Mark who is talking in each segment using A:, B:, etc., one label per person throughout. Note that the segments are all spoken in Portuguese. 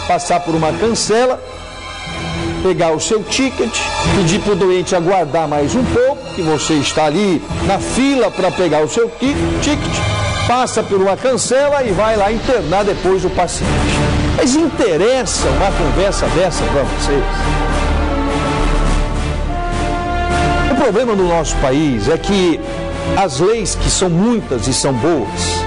A: passar por uma cancela, pegar o seu ticket, pedir para o doente aguardar mais um pouco, que você está ali na fila para pegar o seu ticket, passa por uma cancela e vai lá internar depois o paciente. Mas interessa uma conversa dessa para vocês? O problema do nosso país é que as leis, que são muitas e são boas,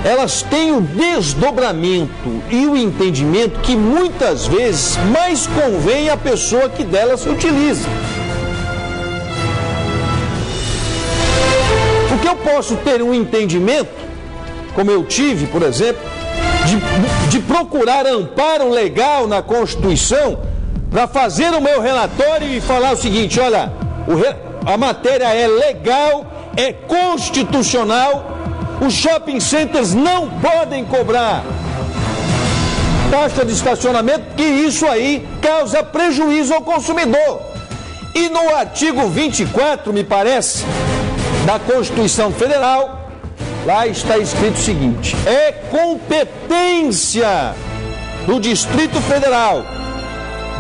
A: elas têm o desdobramento e o entendimento que muitas vezes mais convém à pessoa que delas se utiliza. Porque eu posso ter um entendimento, como eu tive, por exemplo, de procurar amparo legal na Constituição para fazer o meu relatório e falar o seguinte: olha, a matéria é legal, é constitucional, os shopping centers não podem cobrar taxa de estacionamento, porque isso aí causa prejuízo ao consumidor. E no artigo 24, me parece, da Constituição Federal, lá está escrito o seguinte: é competência do Distrito Federal,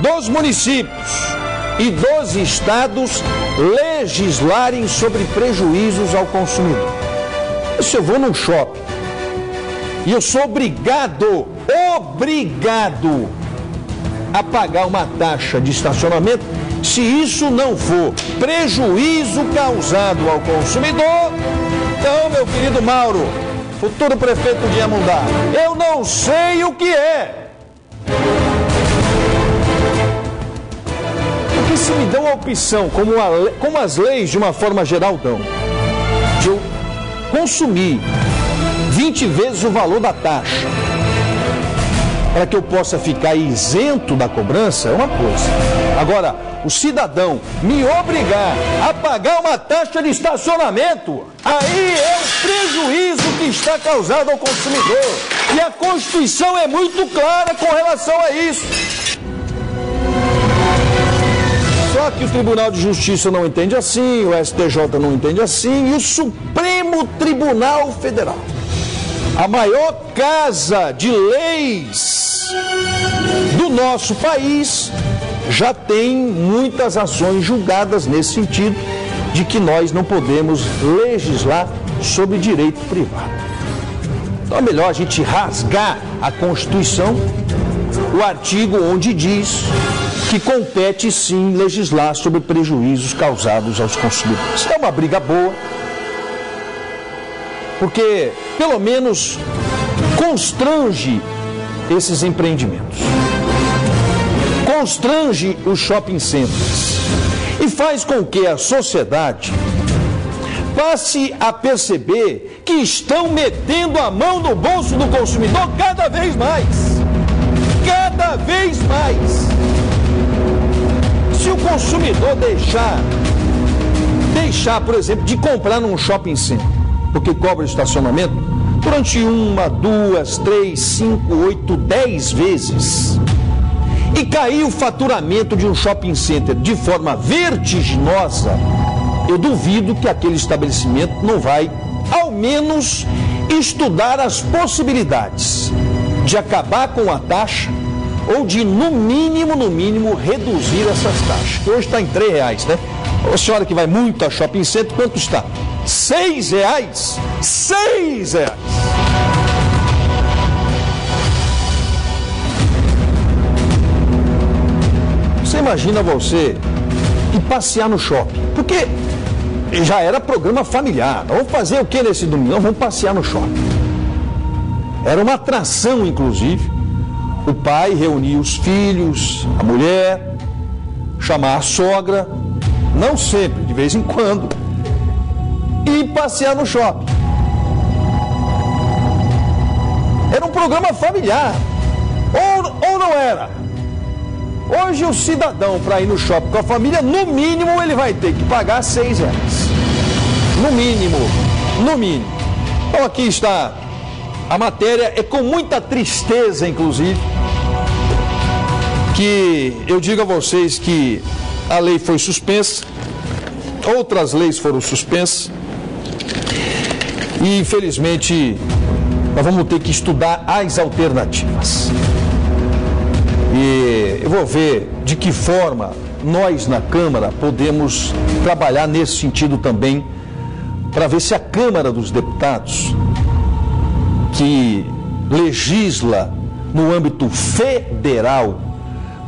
A: dos municípios e dos estados legislarem sobre prejuízos ao consumidor. Se eu vou num shopping e eu sou obrigado a pagar uma taxa de estacionamento, se isso não for prejuízo causado ao consumidor, então, meu querido Mauro, futuro prefeito de Iamundá, eu não sei o que é. Porque se me dão a opção, como as leis de uma forma geral dão, de eu consumir 20 vezes o valor da taxa para que eu possa ficar isento da cobrança, é uma coisa. Agora, o cidadão me obrigar a pagar uma taxa de estacionamento, aí é o prejuízo que está causado ao consumidor. E a Constituição é muito clara com relação a isso. Só que o Tribunal de Justiça não entende assim, o STJ não entende assim, e o Supremo Tribunal Federal, a maior casa de leis do nosso país, já tem muitas ações julgadas nesse sentido, de que nós não podemos legislar sobre direito privado. Então é melhor a gente rasgar a Constituição, o artigo onde diz que compete sim legislar sobre prejuízos causados aos consumidores. É uma briga boa, porque pelo menos constrange esses empreendimentos, constrange os shopping centers e faz com que a sociedade passe a perceber que estão metendo a mão no bolso do consumidor cada vez mais. Cada vez mais. Se o consumidor deixar, por exemplo, de comprar num shopping center, porque cobra estacionamento, durante 1, 2, 3, 5, 8, 10 vezes, e cair o faturamento de um shopping center de forma vertiginosa, eu duvido que aquele estabelecimento não vai, ao menos, estudar as possibilidades de acabar com a taxa ou de, no mínimo, reduzir essas taxas. Que hoje está em R$3, né? A senhora que vai muito a shopping center, quanto está? R$6? R$6! Você imagina você ir passear no shopping, porque já era programa familiar. Vamos fazer o que nesse domingo? Não, vamos passear no shopping. Era uma atração, inclusive, o pai reunir os filhos, a mulher, chamar a sogra, não sempre, de vez em quando, e passear no shopping. Era um programa familiar, ou não era? Hoje o cidadão, para ir no shopping com a família, no mínimo ele vai ter que pagar R$6. No mínimo. Então aqui está a matéria, é com muita tristeza, inclusive, que eu digo a vocês que a lei foi suspensa, outras leis foram suspensas, e infelizmente nós vamos ter que estudar as alternativas. E eu vou ver de que forma nós na Câmara podemos trabalhar nesse sentido também, para ver se a Câmara dos Deputados, que legisla no âmbito federal,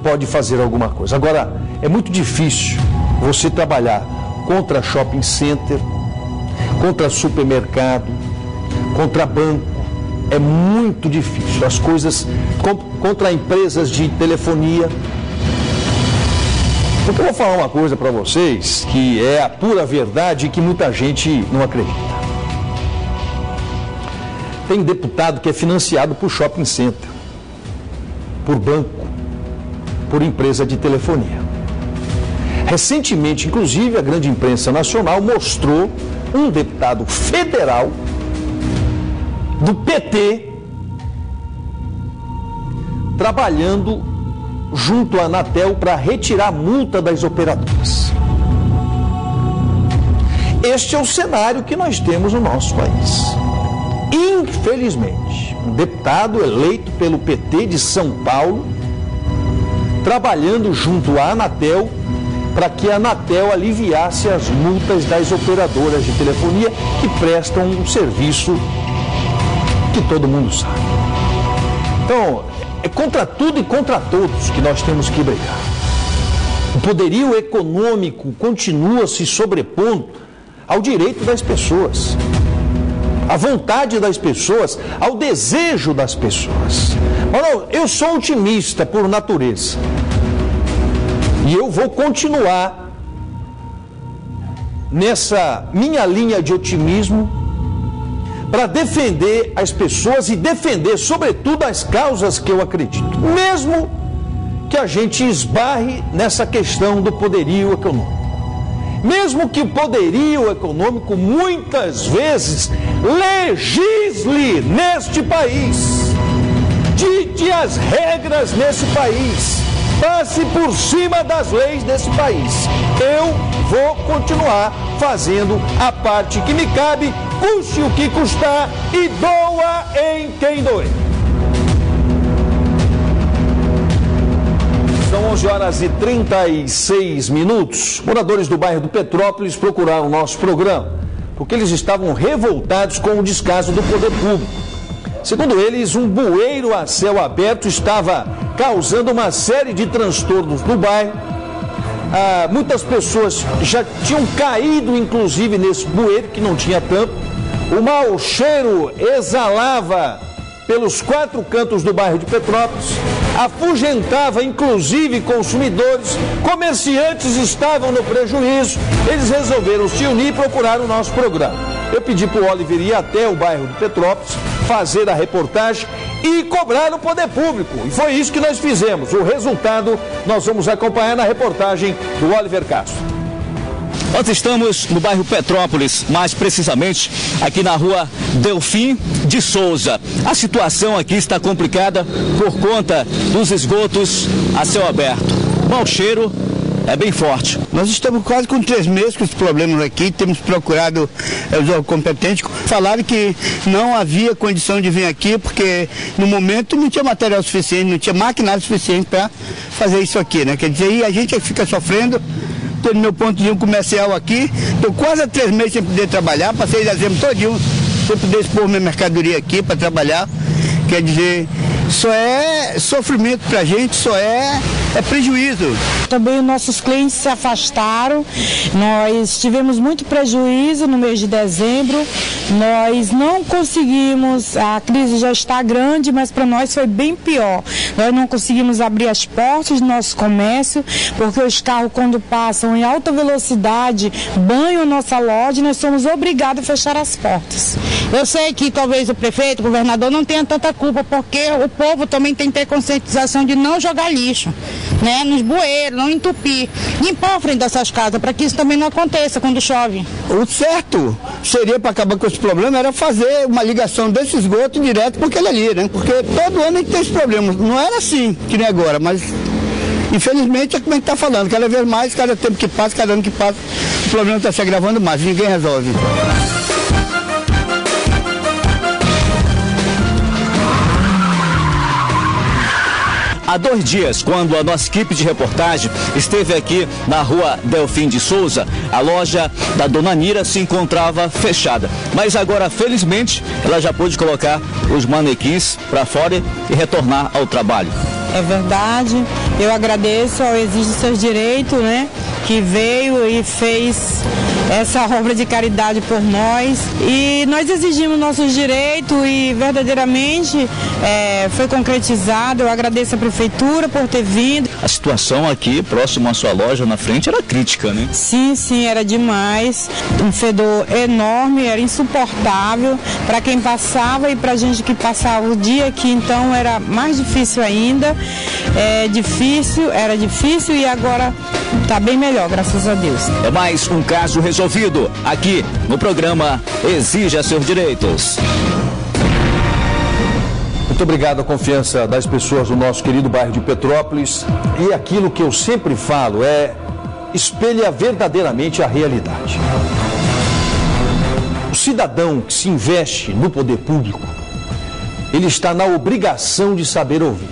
A: pode fazer alguma coisa. Agora, é muito difícil você trabalhar contra shopping center, contra supermercado, contra banco. É muito difícil. As coisas contra empresas de telefonia. Porque eu vou falar uma coisa para vocês que é a pura verdade e que muita gente não acredita. Tem deputado que é financiado por shopping center, por banco, por empresa de telefonia. Recentemente, inclusive, a grande imprensa nacional mostrou um deputado federal do PT trabalhando junto à Anatel para retirar a multa das operadoras. Este é o cenário que nós temos no nosso país. Infelizmente, um deputado eleito pelo PT de São Paulo trabalhando junto à Anatel para que a Anatel aliviasse as multas das operadoras de telefonia que prestam um serviço que todo mundo sabe. Então, é contra tudo e contra todos que nós temos que brigar. O poderio econômico continua se sobrepondo ao direito das pessoas, à vontade das pessoas, ao desejo das pessoas. Ora, eu sou otimista por natureza. E eu vou continuar nessa minha linha de otimismo para defender as pessoas e defender, sobretudo, as causas que eu acredito. Mesmo que a gente esbarre nessa questão do poderio econômico. Mesmo que o poderio econômico muitas vezes legisle neste país, dite as regras nesse país, passe por cima das leis desse país. Eu vou continuar fazendo a parte que me cabe, custe o que custar e doa em quem doer. São 11h36. Moradores do bairro do Petrópolis procuraram o nosso programa, porque eles estavam revoltados com o descaso do poder público. Segundo eles, um bueiro a céu aberto estava causando uma série de transtornos no bairro. Muitas pessoas já tinham caído, inclusive, nesse bueiro que não tinha tampa. O mau cheiro exalava pelos 4 cantos do bairro de Petrópolis, afugentava, inclusive, consumidores. Comerciantes estavam no prejuízo. Eles resolveram se unir e procurar o nosso programa. Eu pedi para o Oliver ir até o bairro de Petrópolis, fazer a reportagem e cobrar o poder público. E foi isso que nós fizemos. O resultado nós vamos acompanhar na reportagem do Oliver Castro.
B: Nós estamos no bairro Petrópolis, mais precisamente aqui na rua Delfim de Souza. A situação aqui está complicada por conta dos esgotos a céu aberto. O mau cheiro é bem forte.
C: Nós estamos quase com 3 meses com esse problema aqui, temos procurado os competentes, falaram que não havia condição de vir aqui, porque no momento não tinha material suficiente, não tinha maquinário suficiente para fazer isso aqui, né? Quer dizer, e a gente fica sofrendo. Estou no meu pontozinho comercial aqui, estou quase há 3 meses sem poder trabalhar, passei dezembro todinho sem poder expor minha mercadoria aqui para trabalhar. Quer dizer, só é sofrimento para a gente, só é prejuízo.
D: Também os nossos clientes se afastaram, nós tivemos muito prejuízo no mês de dezembro, nós não conseguimos, a crise já está grande, mas para nós foi bem pior. Nós não conseguimos abrir as portas do nosso comércio, porque os carros, quando passam em alta velocidade, banham a nossa loja e nós somos obrigados a fechar as portas.
E: Eu sei que talvez o prefeito, o governador não tenha tanta culpa, porque o povo também tem que ter conscientização de não jogar lixo, né, nos bueiros, não entupir, limpar a frente dessas casas, para que isso também não aconteça quando chove.
C: O certo seria, para acabar com esse problema, era fazer uma ligação desse esgoto direto com aquele ali, né? Porque todo ano a gente tem esse problema. Não era assim, que nem agora, mas infelizmente é como a gente está falando, cada vez mais, cada tempo que passa, cada ano que passa, o problema está se agravando mais, ninguém resolve.
B: Há 2 dias, quando a nossa equipe de reportagem esteve aqui na rua Delfim de Souza, a loja da Dona Nira se encontrava fechada. Mas agora, felizmente, ela já pôde colocar os manequins para fora e retornar ao trabalho.
D: É verdade, eu agradeço ao Exige Seus Direitos, né, que veio e fez essa obra de caridade por nós. E nós exigimos nossos direitos e verdadeiramente foi concretizado. Eu agradeço a Prefeitura por ter vindo.
B: A situação aqui, próximo à sua loja, na frente, era crítica, né?
D: Sim, era demais. Um fedor enorme, era insuportável para quem passava e para a gente que passava o dia aqui, então era mais difícil ainda. Era difícil e agora está bem melhor, graças a Deus.
B: É mais um caso resolvido aqui no programa Exija Seus Direitos.
A: Muito obrigado à confiança das pessoas do nosso querido bairro de Petrópolis. E aquilo que eu sempre falo espelha verdadeiramente a realidade. O cidadão que se investe no poder público, ele está na obrigação de saber ouvir.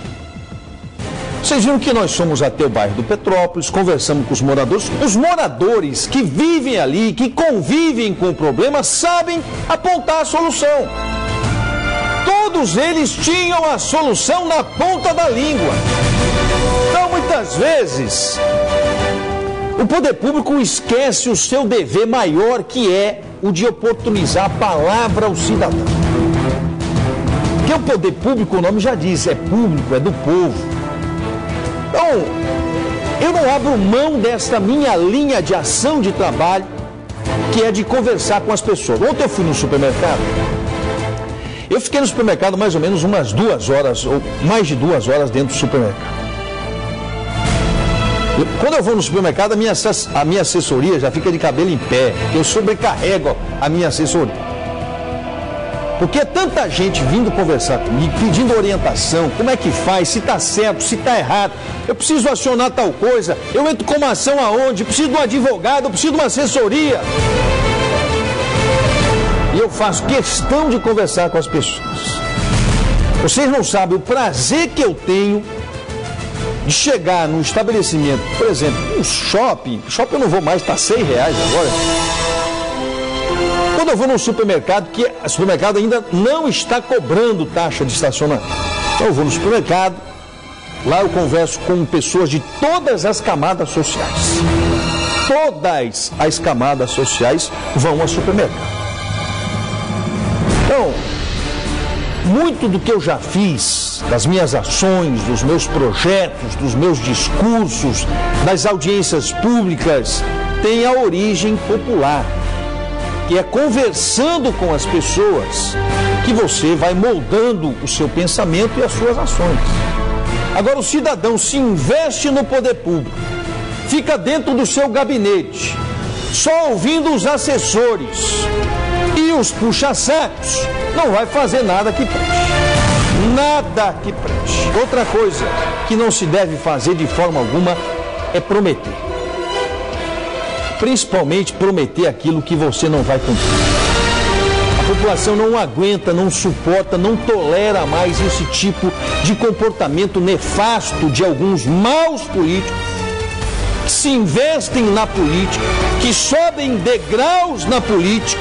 A: Vocês viram que nós somos até o bairro do Petrópolis, conversamos com os moradores. Os moradores que vivem ali, que convivem com o problema, sabem apontar a solução. Todos eles tinham a solução na ponta da língua. Então, muitas vezes, o poder público esquece o seu dever maior, que é o de oportunizar a palavra ao cidadão. Porque o poder público, o nome já diz, é público, é do povo. Então, eu não abro mão desta minha linha de ação de trabalho, que é de conversar com as pessoas. Ontem eu fui no supermercado, eu fiquei no supermercado mais ou menos umas 2 horas, ou mais de 2 horas dentro do supermercado. Quando eu vou no supermercado, a minha assessoria já fica de cabelo em pé, eu sobrecarrego a minha assessoria. Porque é tanta gente vindo conversar comigo, pedindo orientação, como é que faz, se está certo, se está errado, eu preciso acionar tal coisa, eu entro com uma ação aonde, preciso de um advogado, eu preciso de uma assessoria. E eu faço questão de conversar com as pessoas. Vocês não sabem o prazer que eu tenho de chegar num estabelecimento, por exemplo, um shopping eu não vou mais, está R$6 agora. Quando eu vou num supermercado, que o supermercado ainda não está cobrando taxa de estacionamento. Então eu vou no supermercado, lá eu converso com pessoas de todas as camadas sociais. Todas as camadas sociais vão ao supermercado. Então, muito do que eu já fiz, das minhas ações, dos meus projetos, dos meus discursos, das audiências públicas, tem a origem popular. Que é conversando com as pessoas que você vai moldando o seu pensamento e as suas ações. Agora, o cidadão se investe no poder público, fica dentro do seu gabinete, só ouvindo os assessores e os puxa-sacos, não vai fazer nada que preste. Nada que preste. Outra coisa que não se deve fazer de forma alguma é prometer. Principalmente prometer aquilo que você não vai cumprir. A população não aguenta, não suporta, não tolera mais esse tipo de comportamento nefasto de alguns maus políticos que se investem na política, que sobem degraus na política,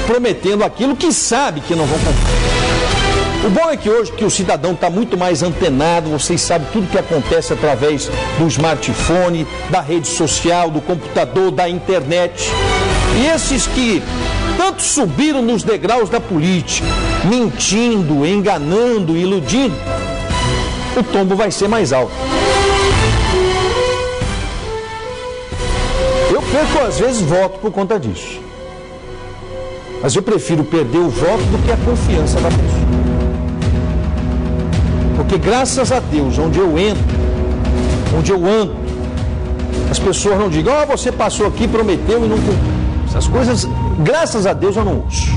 A: prometendo aquilo que sabe que não vão cumprir. O bom é que hoje que o cidadão está muito mais antenado, vocês sabem tudo que acontece através do smartphone, da rede social, do computador, da internet. E esses que tanto subiram nos degraus da política, mentindo, enganando, iludindo, o tombo vai ser mais alto. Eu perco às vezes voto por conta disso. Mas eu prefiro perder o voto do que a confiança da pessoa. Porque graças a Deus, onde eu entro, onde eu ando, as pessoas não digam, você passou aqui, prometeu e não cumpriu. Essas coisas, graças a Deus, eu não ouço.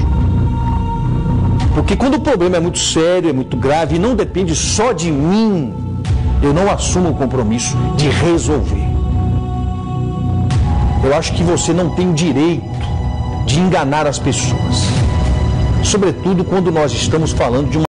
A: Porque quando o problema é muito sério, é muito grave e não depende só de mim, eu não assumo o compromisso de resolver. Eu acho que você não tem o direito de enganar as pessoas. Sobretudo quando nós estamos falando de uma